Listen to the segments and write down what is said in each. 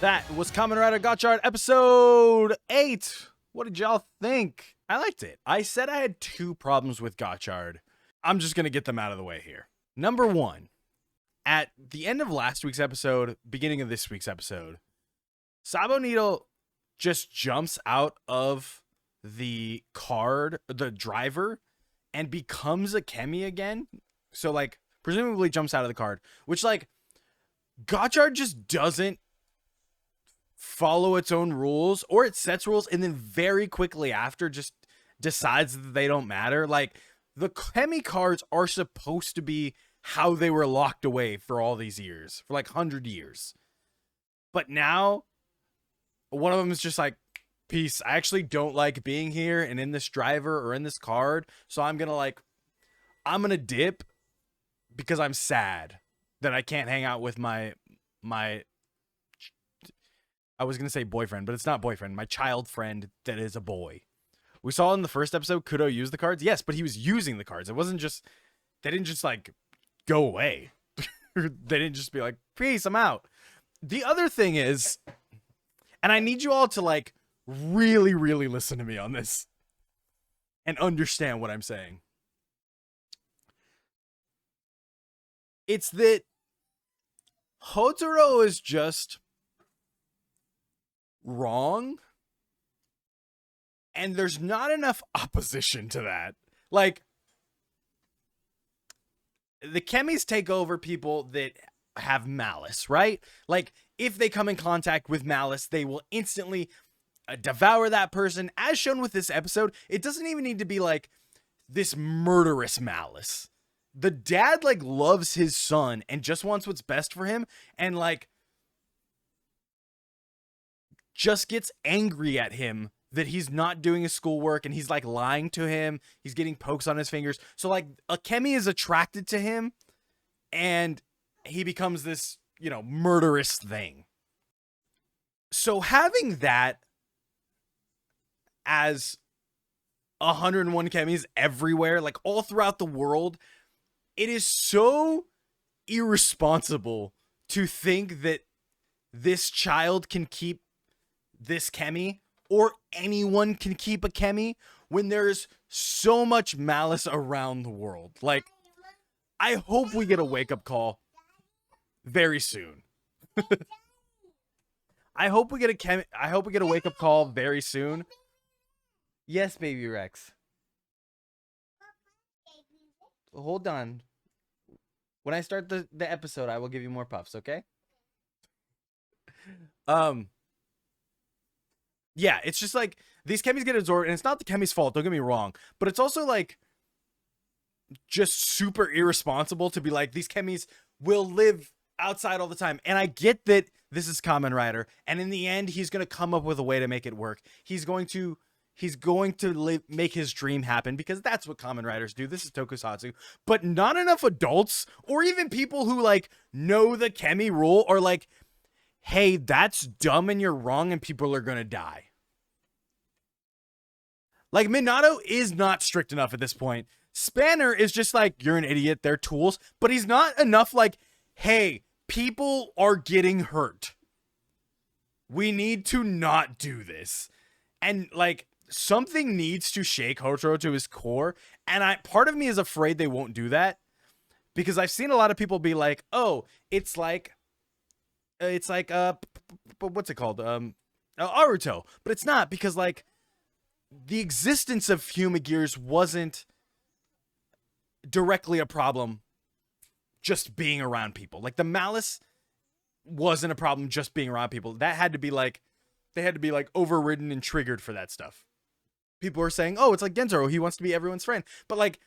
That was Kamen Rider Gotchard episode 8. What did y'all think? I liked it. I said I had 2 problems with Gotchard. I'm just going to get them out of the way here. Number 1, at the end of last week's episode, beginning of this week's episode, Sabo Needle just jumps out of the driver, and becomes a Kemi again. So, like, presumably jumps out of the card, which, like, Gotchard just doesn't follow its own rules, or it sets rules and then very quickly after just decides that they don't matter. Like, the Kemi cards are supposed to be how they were locked away for all these years, for like 100 years. But now, one of them is just like, peace, I actually don't like being here and in this driver or in this card, so I'm gonna dip because I'm sad that I can't hang out with my I was going to say boyfriend, but it's not boyfriend. My child friend that is a boy. We saw in the first episode, Kudo used the cards. Yes, but he was using the cards. It wasn't just, they didn't just like go away. They didn't just be like, peace, I'm out. The other thing is, and I need you all to like really, really listen to me on this and understand what I'm saying. It's that Hotaro is just wrong, and there's not enough opposition to that. Like, the Kemis take over people that have malice, right? Like, if they come in contact with malice, they will instantly devour that person. As shown with this episode, it doesn't even need to be like this murderous malice. The dad like loves his son and just wants what's best for him, and like just gets angry at him that he's not doing his schoolwork, and he's like lying to him. He's getting pokes on his fingers. So like Akemi is attracted to him, and he becomes this, you know, murderous thing. So having that as 101 Kemis everywhere, like all throughout the world, it is so irresponsible to think that this child can keep this Kemi, or anyone can keep a Kemi, when there's so much malice around the world. Like, I hope we get a wake-up call very soon. I hope we get a wake-up call very soon. Yes, baby Rex. Hold on. When I start the episode, I will give you more puffs, okay? Yeah, it's just like these Kemis get absorbed, and it's not the Kemi's fault, don't get me wrong, but it's also like just super irresponsible to be like, these Kemis will live outside all the time. And I get that this is Kamen Rider, and in the end he's going to come up with a way to make it work. He's going to make his dream happen, because that's what Kamen Riders do. This is Tokusatsu. But not enough adults, or even people who like know the Kemi rule, are like, hey, that's dumb and you're wrong and people are gonna die. Like, Minato is not strict enough at this point. Spanner is just like, you're an idiot, they're tools. But he's not enough like, hey, people are getting hurt. We need to not do this. And like, something needs to shake Hotaro to his core. And part of me is afraid they won't do that, because I've seen a lot of people be like, oh, it's like what's it called? Aruto. But it's not, because like the existence of Humagears wasn't directly a problem just being around people. Like, the malice wasn't a problem just being around people. That had to be like, they had to be like overridden and triggered for that stuff. People are saying, oh, it's like Genzoro, he wants to be everyone's friend. But like,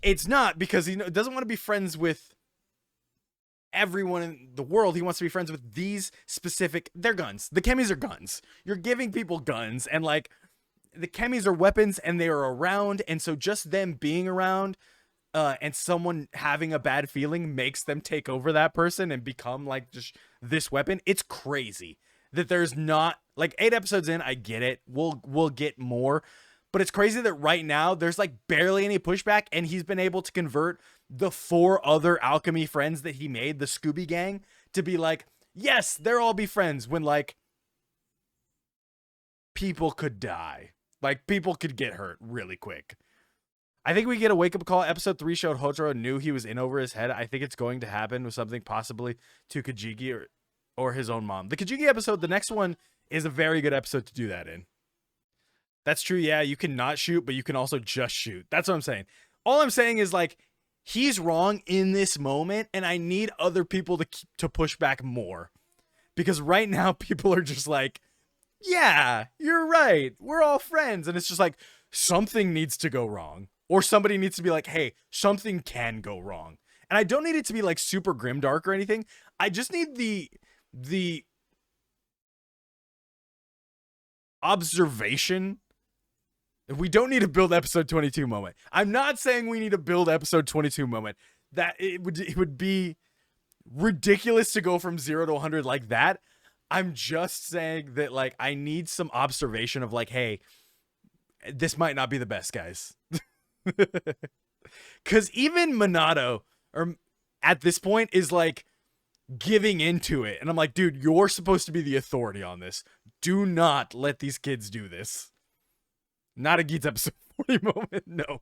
it's not, because he doesn't want to be friends with everyone in the world. He wants to be friends with these specific, they're guns. The Kemis are guns. You're giving people guns, and like, the Kemis are weapons, and they are around, and so just them being around and someone having a bad feeling makes them take over that person and become like just this weapon. It's crazy that there's not, like, 8 episodes in, I get it, we'll get more, but it's crazy that right now there's like barely any pushback, and he's been able to convert the 4 other alchemy friends that he made, the Scooby Gang, to be like, Yes, they'll all be friends when like people could die. Like people could get hurt really quick. I think we get a wake-up call. Episode 3 showed Hotaro knew he was in over his head. I think it's going to happen with something possibly to Kajiki or his own mom. The Kajiki episode, the next one, is a very good episode to do that in. That's true, yeah, you can not shoot, but you can also just shoot. That's what I'm saying. All I'm saying is, like, he's wrong in this moment, and I need other people to push back more. Because right now, people are just like, yeah, you're right. We're all friends. And it's just like, something needs to go wrong. Or somebody needs to be like, hey, something can go wrong. And I don't need it to be like super grimdark or anything. I just need the observation. We don't need to build episode 22 moment. I'm not saying we need to build episode 22 moment. That it would be ridiculous to go from 0 to 100 like that. I'm just saying that, like, I need some observation of like, hey, this might not be the best, guys. Because even Minato, or at this point, is like giving into it. And I'm like, dude, you're supposed to be the authority on this. Do not let these kids do this. Not a Geats episode 40 moment, no.